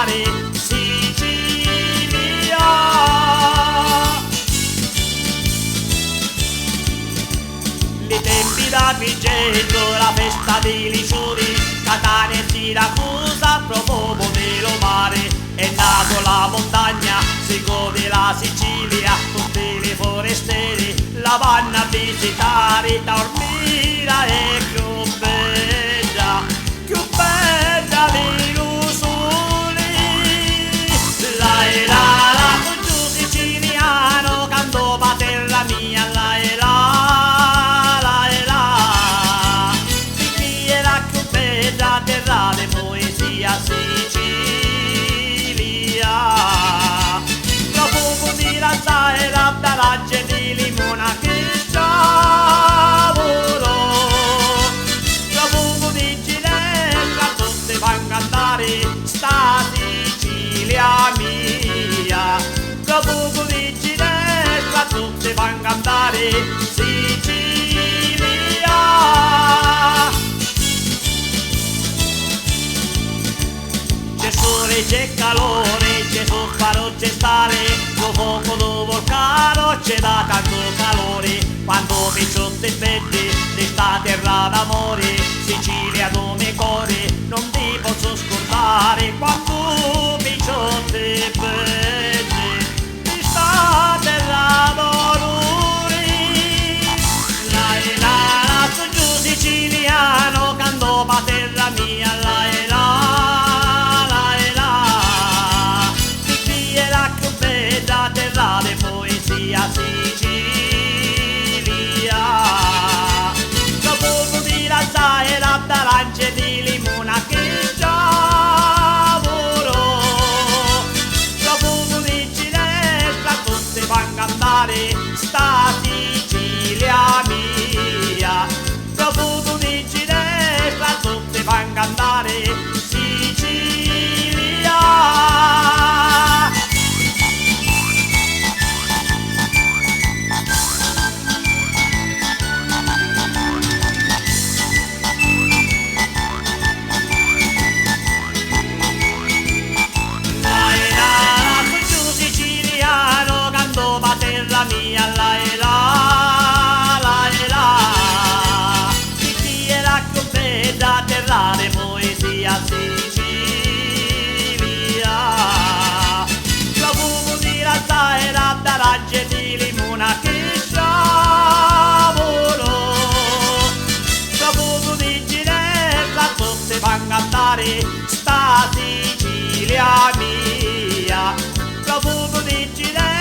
andare, Sicilia. I tempi da Vigento, la festa dei liciuri, Catania e Siracusa, profumo dello mare. È nato la montagna, si gode la Sicilia, tutte le forestiere la vanno a visitare. Taormina è più bella dell'Usuri. La e la, con giù siciliano, canto pa' terra mia, la e la. Terra di poesia Sicilia, profumo di razzaera, bellagge di limona che sciavolo, profumo di ginevra, tutti vanno a cantare sta Sicilia mia, profumo di ginevra, tutti vanno a cantare Sicilia. C'è sole, c'è calore, c'è soffaro, c'è stare, lo fuoco do vulcano, c'è da tanto calore. Quando picciotti e belli, desta terra d'amore, Sicilia dove cuore, non ti posso scordare. Quando picciotti e belli, desta terra d'amore. La e la, su giù siciliano, canto pa' terra mia, la e la. Terra di poesia Sicilia, profumo di razzaera, d'arance di limona che sciavolo, profumo di ginevra, tutti vanno a cantare sta Sicilia mia, profumo di ginevra, tutti vanno a cantare Sicilia. Terra mia, la e la, chi era più bella, terra di poesia Sicilia, profumo di razzaera, d'arance di limona che sciavolo, profumo di ginevra, tutti vanno a cantare sta Sicilia mia, profumo di ginevra.